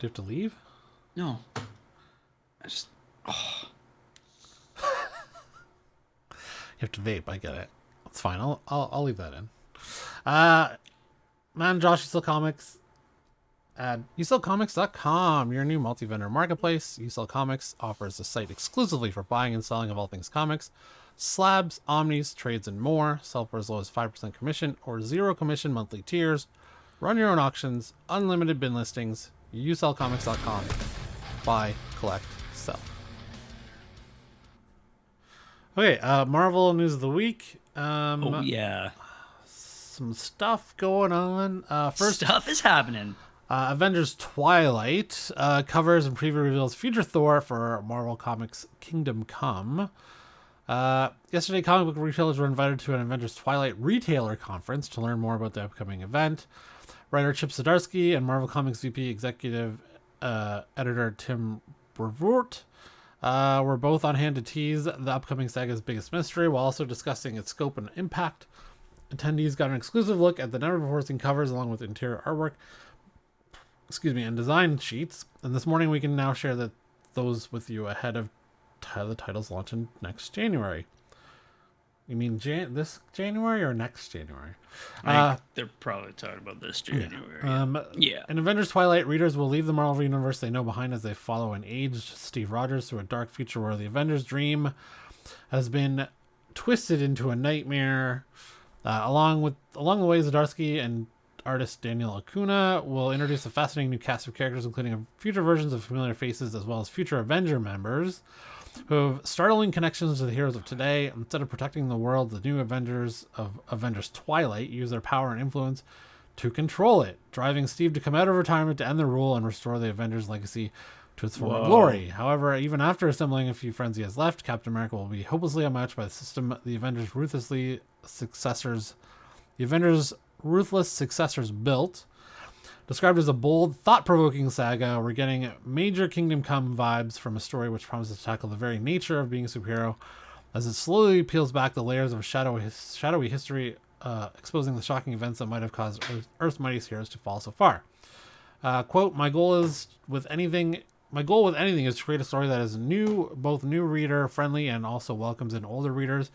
Do you have to leave? No. I just... Oh. You have to vape. I get it. It's fine. I'll leave that in. Man, Josh, you sell comics. At YouSellComics.com, your new multi-vendor marketplace. You Sell Comics offers a site exclusively for buying and selling of all things comics, slabs, omnis, trades, and more. Sell for as low as 5% commission or 0 commission monthly tiers. Run your own auctions, unlimited bin listings. YouSellComics.com. Buy, collect, sell. Okay, Marvel news of the week. Oh, yeah. Some stuff going on. First, stuff is happening. Avengers Twilight covers and preview reveals future Thor for Marvel Comics Kingdom Come. Yesterday, comic book retailers were invited to an Avengers Twilight retailer conference to learn more about the upcoming event. Writer Chip Zdarsky and Marvel Comics VP Executive Editor Tim Brevoort were both on hand to tease the upcoming saga's biggest mystery while also discussing its scope and impact. Attendees got an exclusive look at the never-before-seen covers along with interior artwork and design sheets. And this morning we can now share those with you ahead of the title's launch in next January. You mean this January or next January? They're probably talking about this January. Yeah. In Avengers Twilight, readers will leave the Marvel Universe they know behind as they follow an aged Steve Rogers through a dark future where the Avengers' dream has been twisted into a nightmare. Along the way, Zdarsky and artist Daniel Acuna will introduce a fascinating new cast of characters, including future versions of familiar faces as well as future Avenger members who have startling connections to the heroes of today. Instead of protecting the world, the new Avengers of Avengers Twilight use their power and influence to control it, driving Steve to come out of retirement to end the rule and restore the Avengers legacy to its former glory. However, even after assembling a few friends he has left, Captain America will be hopelessly outmatched by the system the Avengers' ruthless successors built. Described as a bold, thought-provoking saga, we're getting major Kingdom Come vibes from a story which promises to tackle the very nature of being a superhero as it slowly peels back the layers of shadowy history, exposing the shocking events that might have caused Earth's mightiest heroes to fall so far. Quote, my goal with anything is to create a story that is both new reader friendly and also welcomes in older readers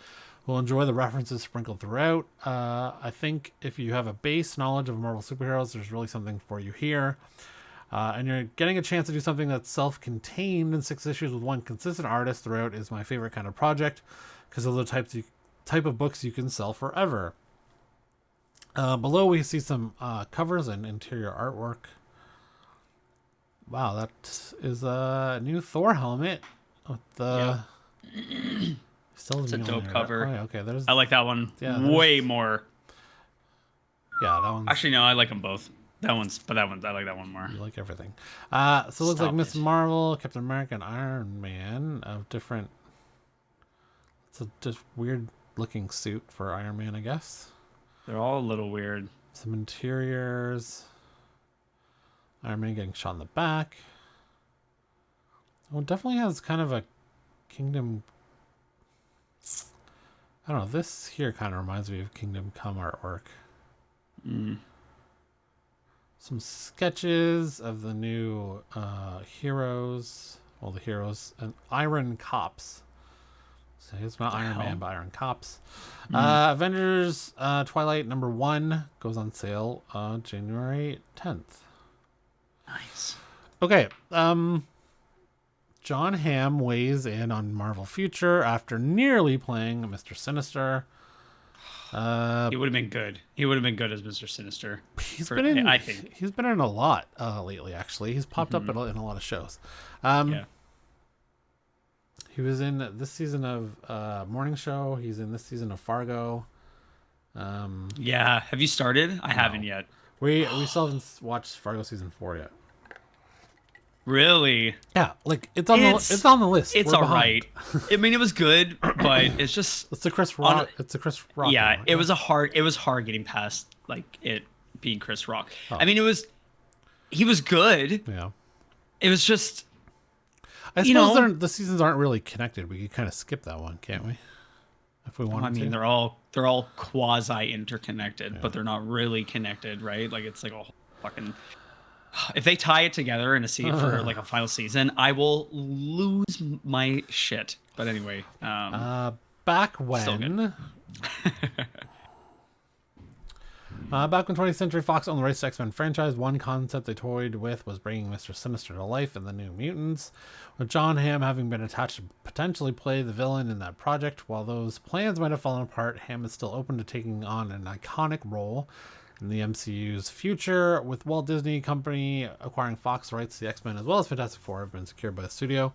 who will enjoy the references sprinkled throughout. I think if you have a base knowledge of Marvel superheroes, there's really something for you here. And you're getting a chance to do something that's self-contained in 6 issues with one consistent artist throughout is my favorite kind of project because those are the type of books you can sell forever. Below we see some covers and interior artwork. Wow, that is a new Thor helmet with the... Yep. It's a dope cover. Oh, yeah, okay, I like that one way more. Yeah, that one. Actually, no, I like them both. I like that one more. You like everything. So it looks like Miss Marvel, Captain America, and Iron Man of different. It's a just weird looking suit for Iron Man, I guess. They're all a little weird. Some interiors. Iron Man getting shot in the back. Oh, it definitely has kind of a Kingdom. I don't know. This here kind of reminds me of Kingdom Come artwork. Some sketches of the new heroes. Well, the heroes and Iron Cops. So it's not Iron Man, but Iron Cops. Avengers Twilight #1 goes on sale January 10th. Nice. Okay. John Hamm weighs in on Marvel Future after nearly playing Mr. Sinister. He would have been good. He would have been good as Mr. Sinister. He's been in a lot lately, actually. He's popped up in a lot of shows. He was in this season of Morning Show. He's in this season of Fargo. Have you started? I haven't yet. We still haven't watched Fargo season 4 yet. Really? Yeah, like it's on the list. It's all right. I mean, it was good, but it's just it's a Chris Rock. Yeah, one, it was hard getting past like it being Chris Rock. I mean, he was good. Yeah. It was just I suppose the seasons aren't really connected. We could kind of skip that one, can't we? If we wanted to. They're all quasi interconnected, but they're not really connected, right? Like it's like a whole fucking If they tie it together and see it for like a final season, I will lose my shit. But anyway, back still good. when back when 20th Century Fox owned the rights to X-Men franchise, one concept they toyed with was bringing Mr. Sinister to life in the New Mutants, with John Hamm having been attached to potentially play the villain in that project. While those plans might have fallen apart, Hamm is still open to taking on an iconic role in the MCU's future, with Walt Disney Company acquiring Fox rights to the X-Men as well as Fantastic Four have been secured by the studio,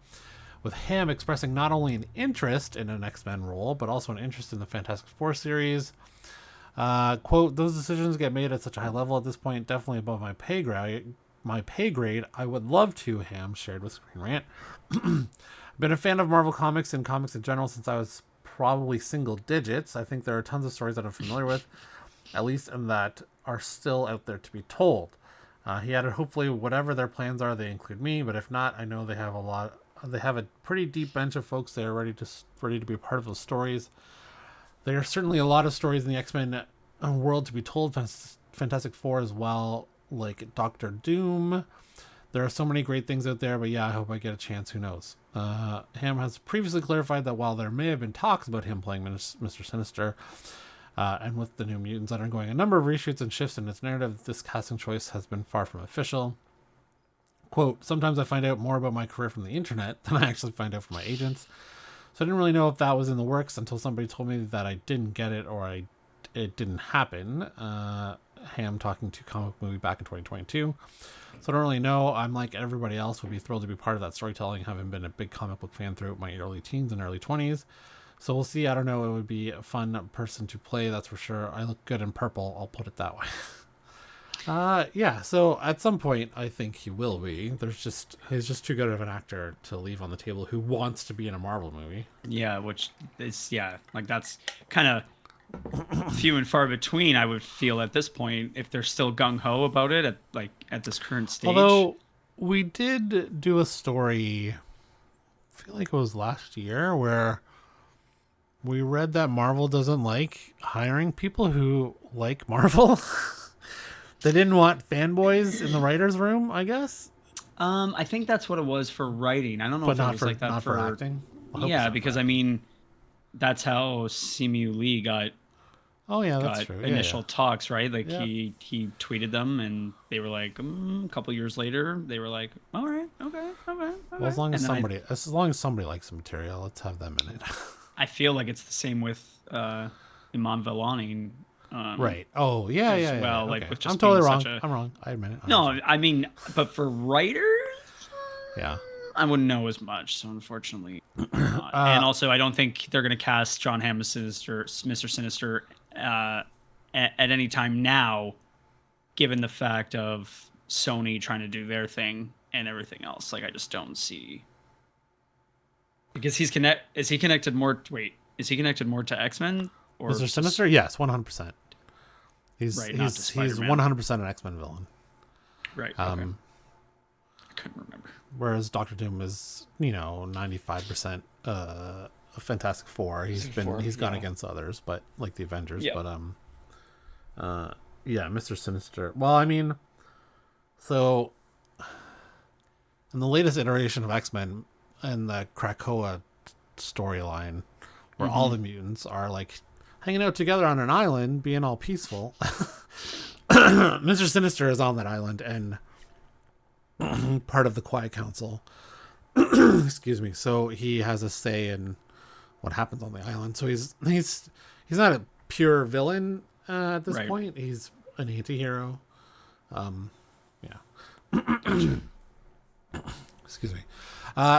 with Hamm expressing not only an interest in an X-Men role, but also an interest in the Fantastic Four series. Quote, those decisions get made at such a high level at this point, definitely above my pay grade. I would love to, Hamm shared with Screen Rant. I've been a fan of Marvel Comics and comics in general since I was probably single digits. I think there are tons of stories that I'm familiar with, at least, and that are still out there to be told. He added, hopefully whatever their plans are, they include me, but if not, I know they have a pretty deep bench of folks that are ready to be a part of those stories. There are certainly a lot of stories in the X-Men world to be told. Fantastic Four as well, like Doctor Doom. There are so many great things out there, but yeah, I hope I get a chance. Who knows? Hamm has previously clarified that while there may have been talks about him playing Mr. Sinister, and with the New Mutants undergoing a number of reshoots and shifts in its narrative, this casting choice has been far from official. Quote, sometimes I find out more about my career from the internet than I actually find out from my agents. So I didn't really know if that was in the works until somebody told me that I didn't get it or it didn't happen. Hamm talking to Comic Movie back in 2022. So I don't really know. I'm like everybody else, would be thrilled to be part of that storytelling, having been a big comic book fan throughout my early teens and early 20s. So we'll see. I don't know. It would be a fun person to play, that's for sure. I look good in purple. I'll put it that way. Yeah, so at some point I think he will be. He's just too good of an actor to leave on the table who wants to be in a Marvel movie. Yeah, which is like that's kind of few and far between, I would feel at this point, if they're still gung-ho about it at this current stage. Although we did do a story, I feel like it was last year, where we read that Marvel doesn't like hiring people who like Marvel. They didn't want fanboys in the writer's room, I guess. I think that's what it was for writing. I don't know if it was like that not for acting. Yeah, because I mean, that's how Simu Lee got. Oh yeah, that's true. Initial talks, right? Like he tweeted them, and they were like, a couple years later, they were like, all right, okay. Well, as long as somebody likes the material, let's have them in it. I feel like it's the same with Iman Vellani. Right. Oh, yeah. Well, okay. like with just I'm totally wrong. I'm wrong. I admit it. I mean, but for writers, yeah, I wouldn't know as much. So unfortunately, not. And also, I don't think they're going to cast John Hamm as Mr. Sinister at any time now, given the fact of Sony trying to do their thing and everything else. Like, I just don't see, because is he connected more to X-Men? Or Mr. Sinister? Yes, 100%. He's right, he's 100% an X-Men villain. Right. Okay. I couldn't remember. Whereas Doctor Doom is, 95% a Fantastic Four. He's gone against others, but like the Avengers. Yeah. But yeah, Mr. Sinister. Well, I mean, so in the latest iteration of X-Men and the Krakoa storyline, where all the mutants are like hanging out together on an island, being all peaceful. Mr. Sinister is on that island and part of the Quiet Council. Excuse me. So he has a say in what happens on the island. So he's not a pure villain at this point. He's an anti-hero. Yeah. Excuse me.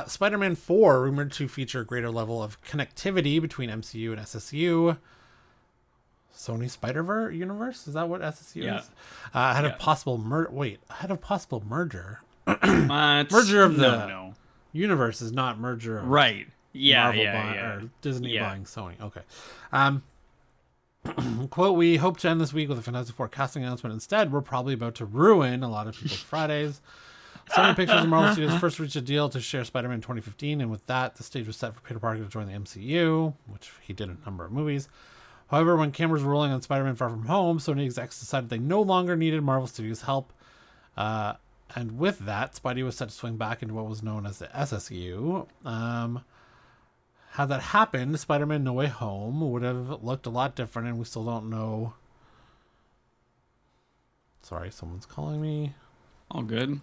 Spider-Man 4 rumored to feature a greater level of connectivity between MCU and SSU. Sony Spider-Verse universe? Is that what SSU is? Ahead of possible merger. Merger of the universe is not merger of right. Yeah, Marvel or Disney buying Sony. Okay. Quote, we hope to end this week with a Fantastic Four casting announcement. Instead, we're probably about to ruin a lot of people's Fridays. Sony Pictures and Marvel Studios first reached a deal to share Spider-Man in 2015, and with that, the stage was set for Peter Parker to join the MCU, which he did in a number of movies. However, when cameras were rolling on Spider-Man Far From Home, Sony execs decided they no longer needed Marvel Studios' help, And with that, Spidey was set to swing back into what was known as the SSU. Had that happened, Spider-Man No Way Home would have looked a lot different, and we still don't know. Sorry, someone's calling me. All good.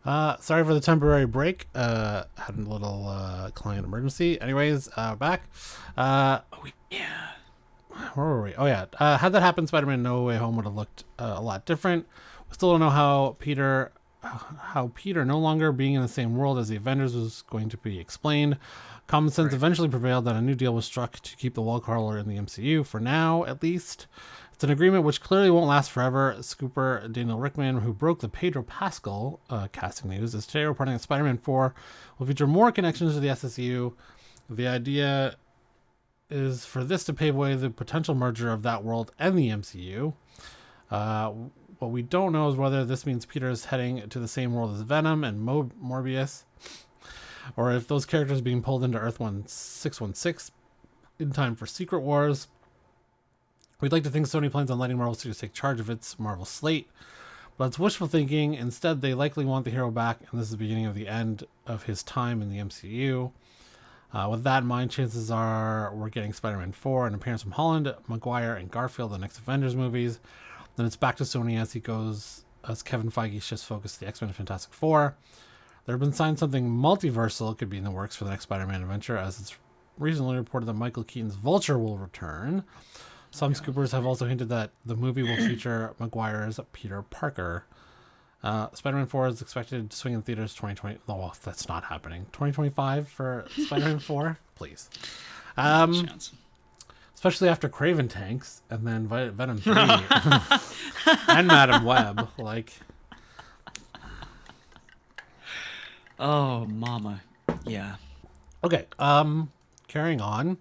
Sorry for the temporary break. Had a little client emergency. Anyways, back. Yeah. Where were we? Oh yeah. Had that happened, Spider-Man No Way Home would have looked a lot different. We still don't know how Peter no longer being in the same world as the Avengers was going to be explained. Common sense eventually prevailed that a new deal was struck to keep the wall crawler in the MCU, for now at least. It's an agreement which clearly won't last forever. Scooper Daniel Rickman, who broke the Pedro Pascal casting news, is today reporting that Spider-Man 4 will feature more connections to the SSU. The idea is for this to pave way the potential merger of that world and the MCU. What we don't know is whether this means Peter is heading to the same world as Venom and Morbius, or if those characters are being pulled into Earth 616 in time for Secret Wars. We'd like to think Sony plans on letting Marvel Studios take charge of its Marvel slate, but it's wishful thinking. Instead, they likely want the hero back, and this is the beginning of the end of his time in the MCU. With that in mind, chances are we're getting Spider-Man 4, an appearance from Holland, Maguire, and Garfield, the next Avengers movies. Then it's back to Sony as Kevin Feige shifts focus to the X-Men and Fantastic Four. There have been signs something multiversal could be in the works for the next Spider-Man adventure, as it's recently reported that Michael Keaton's Vulture will return. Some scoopers have also hinted that the movie will feature Maguire's Peter Parker. Spider-Man 4 is expected to swing in theaters 2020. Oh, well, that's not happening. 2025 for Spider-Man 4? Please. Especially after Kraven tanks, and then Venom 3. And Madam Web. Like... Oh, mama. Yeah. Okay, carrying on.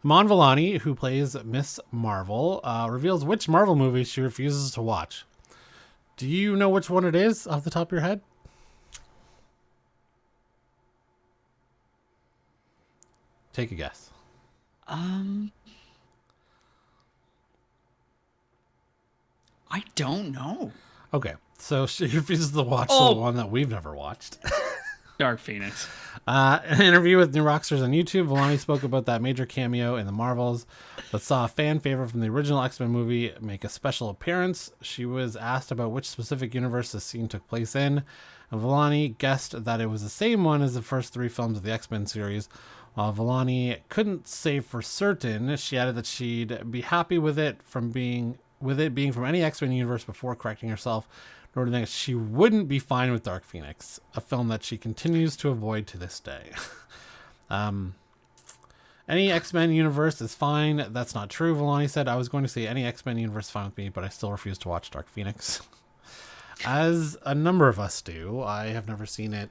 Iman Vellani, who plays Miss Marvel, reveals which Marvel movie she refuses to watch. Do you know which one it is off the top of your head? Take a guess. I don't know. Okay, so she refuses to watch the one that we've never watched. Dark Phoenix. An interview with New Rockstars on YouTube, Vellani spoke about that major cameo in the Marvels that saw a fan favorite from the original X-Men movie make a special appearance. She was asked about which specific universe this scene took place in, and Vellani guessed that it was the same one as the first 3 films of the X-Men series. While Vellani couldn't say for certain, she added that she'd be happy with it being from any X-Men universe before correcting herself, noting that she wouldn't be fine with Dark Phoenix, a film that she continues to avoid to this day. Any X-Men universe is fine. That's not true, Vellani said. I was going to say any X-Men universe is fine with me, but I still refuse to watch Dark Phoenix. As a number of us do. I have never seen it.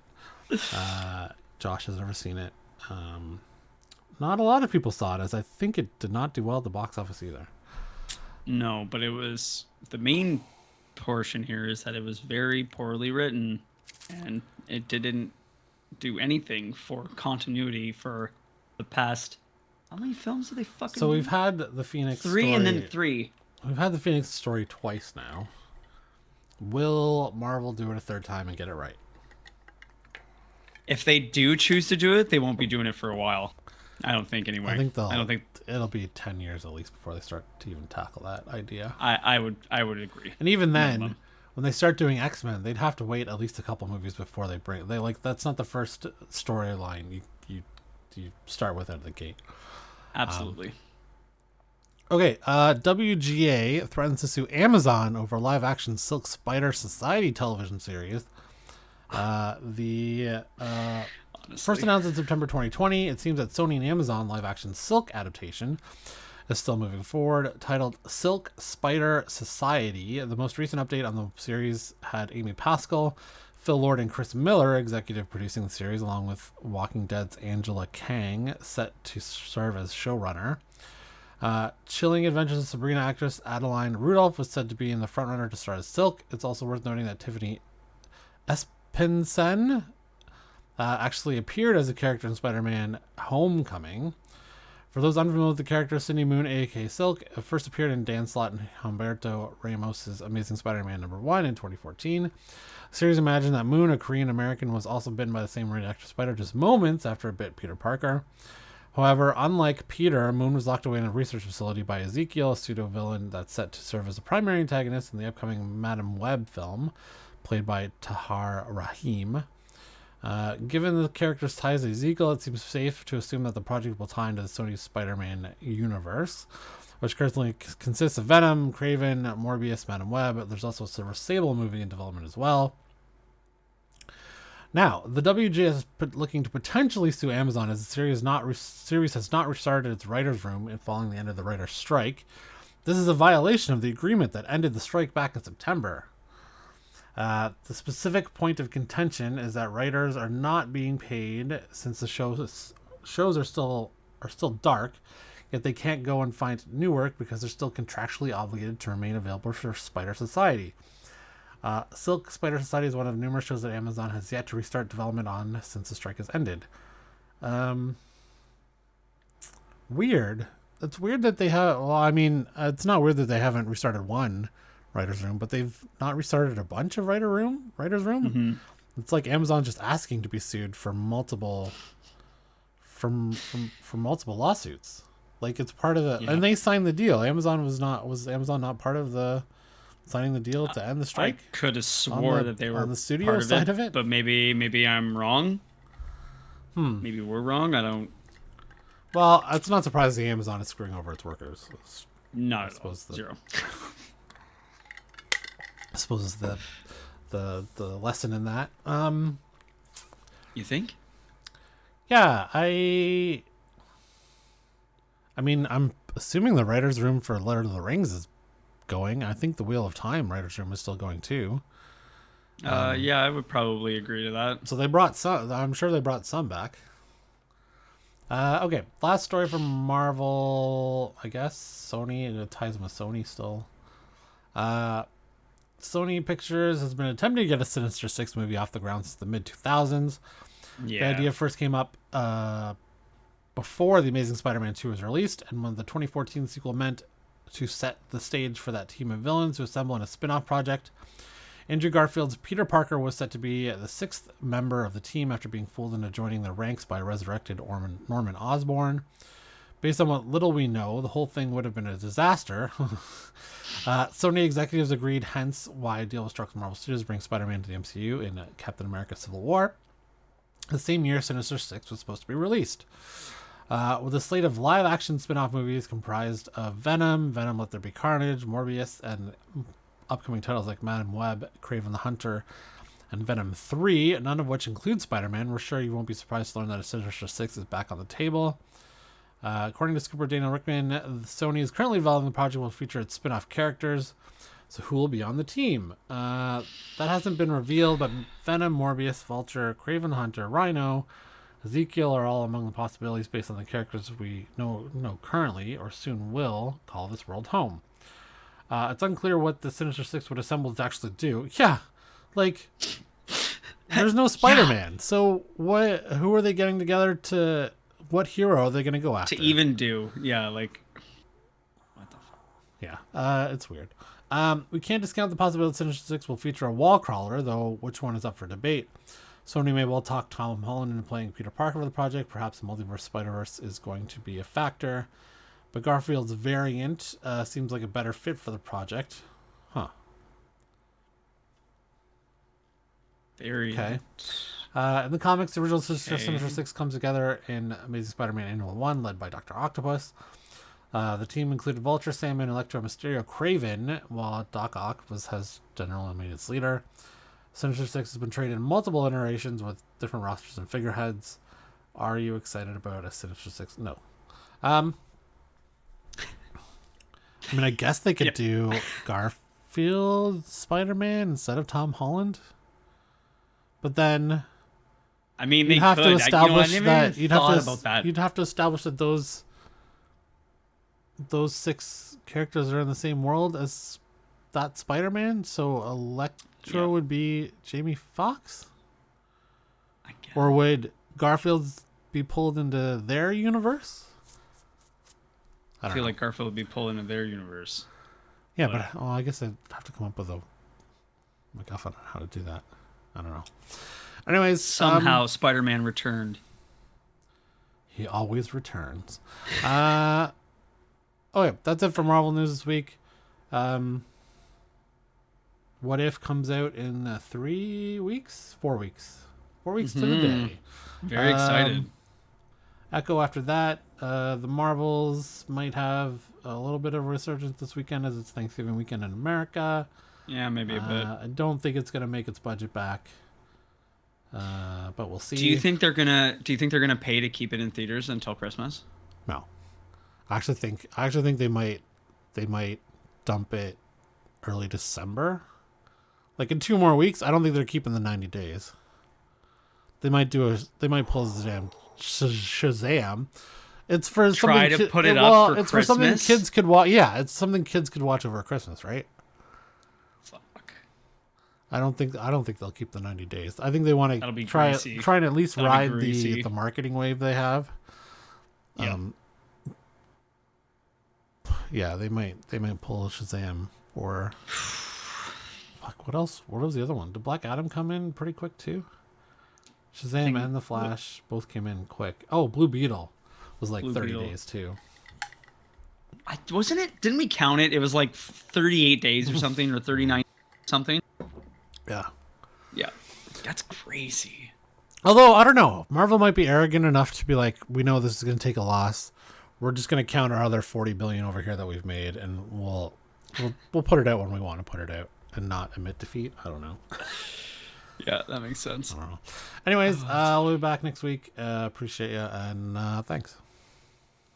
Josh has never seen it. Not a lot of people saw it, as I think it did not do well at the box office either. No, but it was... The main portion here is that it was very poorly written, and it didn't do anything for continuity for the past... How many films did they fucking do? We've had the Phoenix 3 story. And then 3. We've had the Phoenix story twice now. Will Marvel do it a third time and get it right? If they do choose to do it, they won't be doing it for a while. I don't think anyway. I don't think it'll be 10 years at least before they start to even tackle that idea. I would agree. And even then, when they start doing X-Men, they'd have to wait at least a couple movies before they bring. That's not the first storyline you start with out of the gate. Absolutely. Okay, WGA threatens to sue Amazon over live-action Silk Spider Society television series. First announced in September 2020, it seems that Sony and Amazon live-action Silk adaptation is still moving forward. Titled Silk Spider Society, the most recent update on the series had Amy Pascal, Phil Lord, and Chris Miller executive producing the series, along with Walking Dead's Angela Kang, set to serve as showrunner. Chilling Adventures of Sabrina actress Adeline Rudolph was said to be in the frontrunner to star as Silk. It's also worth noting that Tiffany Espensen actually appeared as a character in Spider-Man Homecoming. For those unfamiliar with the character, Cindy Moon, aka Silk, first appeared in Dan Slott and Humberto Ramos' Amazing Spider-Man #1 in 2014. The series imagined that Moon, a Korean American, was also bitten by the same radioactive spider just moments after it bit Peter Parker. However, unlike Peter, Moon was locked away in a research facility by Ezekiel, a pseudo-villain that's set to serve as a primary antagonist in the upcoming Madam Web film, played by Tahar Rahim. Given the character's ties to Ezekiel, it seems safe to assume that the project will tie into the Sony Spider-Man universe, which currently consists of Venom, Kraven, Morbius, Madam Web. There's also a Silver Sable movie in development as well. Now, the WGA is looking to potentially sue Amazon as the series has not restarted its writer's room following the end of the writer's strike. This is a violation of the agreement that ended the strike back in September. The specific point of contention is that writers are not being paid since the shows are still dark, yet they can't go and find new work because they're still contractually obligated to remain available for Spider Society. Silk Spider Society is one of numerous shows that Amazon has yet to restart development on since the strike has ended. Weird. It's weird that they have... Well, I mean, it's not weird that they haven't restarted one writer's room, but they've not restarted a bunch of writer's room. Mm-hmm. It's like Amazon just asking to be sued for multiple... From multiple lawsuits. Like, it's part of the... Yeah. And they signed the deal. Was Amazon not part of the... signing the deal to end the strike? I could have swore that they were on the studio side of it, but maybe I'm wrong. Maybe we're wrong. I don't. Well, it's not surprising Amazon is screwing over its workers. Not zero. I suppose is the lesson in that. You think? Yeah, I mean, I'm assuming the writers' room for Lord of the Rings is going. I think the Wheel of Time writers' room is still going too. Yeah, I would probably agree to that. So they brought some. I'm sure they brought some back. Okay, last story from Marvel. I guess Sony. It ties in with Sony still. Sony Pictures has been attempting to get a Sinister 6 movie off the ground since the mid 2000s. Yeah. The idea first came up before The Amazing Spider-Man 2 was released, and when the 2014 sequel meant to set the stage for that team of villains to assemble in a spin-off project. Andrew Garfield's Peter Parker was set to be the sixth member of the team after being fooled into joining the ranks by resurrected Norman Osborn. Based on what little we know, the whole thing would have been a disaster. Sony executives agreed, hence why a deal was struck with Marvel Studios to bring Spider-Man to the MCU in Captain America Civil War. The same year, Sinister 6 was supposed to be released. With a slate of live-action spin-off movies comprised of Venom, Let There Be Carnage, Morbius, and upcoming titles like Madam Web, Kraven the Hunter, and Venom 3, none of which include Spider-Man. We're sure you won't be surprised to learn that a Sinister 6 is back on the table. According to Scooper Daniel Rickman, Sony is currently developing the project will feature its spin-off characters. So who will be on the team? That hasn't been revealed, but Venom, Morbius, Vulture, Kraven the Hunter, Rhino, Ezekiel are all among the possibilities based on the characters we know currently, or soon will, call this world home. It's unclear what the Sinister Six would assemble to actually do. Yeah, like, there's no Spider-Man. Yeah. So who are they getting together to... What hero are they going to go after? To even do. Yeah, like... What the fuck? Yeah, it's weird. We can't discount the possibility that Sinister Six will feature a wall crawler, though which one is up for debate. Sony may well talk Tom Holland into playing Peter Parker for the project. Perhaps the Multiverse Spider-Verse is going to be a factor. But Garfield's variant seems like a better fit for the project. Huh. Variant. Okay. In the comics, the original Sinister Six comes together in Amazing Spider-Man Annual 1, led by Dr. Octopus. The team included Vulture, Sandman, Electro, Mysterio, Kraven, while Doc Ock has generally made its leader. Sinister Six has been traded in multiple iterations with different rosters and figureheads. Are you excited about a Sinister Six? No. I mean, I guess they could do Garfield Spider-Man instead of Tom Holland. But then... I mean, you'd have to establish you'd have to establish that those six characters are in the same world as that Spider-Man. So Electro would be Jamie Foxx, I guess. Or would Garfield be pulled into their universe? I feel like Garfield would be pulling in their universe. Yeah, but I guess I'd have to come up with a MacGuffin on how to do that. I don't know. Anyways, somehow Spider-Man returned. He always returns. Oh yeah, that's it for Marvel news this week. What If comes out in 3 weeks? 4 weeks. 4 weeks to the day. Very excited. Echo after that. The Marvels might have a little bit of a resurgence this weekend as it's Thanksgiving weekend in America. Yeah, maybe a bit. I don't think it's going to make its budget back. But we'll see. Do you think they're gonna pay to keep it in theaters until Christmas? No. I actually think they might dump it early December. Like in 2 more weeks, I don't think they're keeping the 90 days. They might pull Shazam. It's for try something to put it up for it's Christmas. For something kids could watch. Yeah, it's something kids could watch over Christmas, right? Fuck. I don't think they'll keep the 90 days. I think they want to try and at least ride the marketing wave they have. Yeah. Yeah, they might pull Shazam or fuck. What else? What was the other one? Did Black Adam come in pretty quick too? Shazam and the Flash both came in quick. Oh, Blue Beetle was like 30 days too. Wasn't it? Didn't we count it? It was like 38 days or something, or 39 something. Yeah. Yeah. That's crazy. Although I don't know, Marvel might be arrogant enough to be like, we know this is going to take a loss. We're just going to count our other 40 billion over here that we've made, and we'll put it out when we want to put it out and not admit defeat. I don't know. Yeah, that makes sense. I don't know. Anyways, we'll be back next week. Appreciate you, and thanks.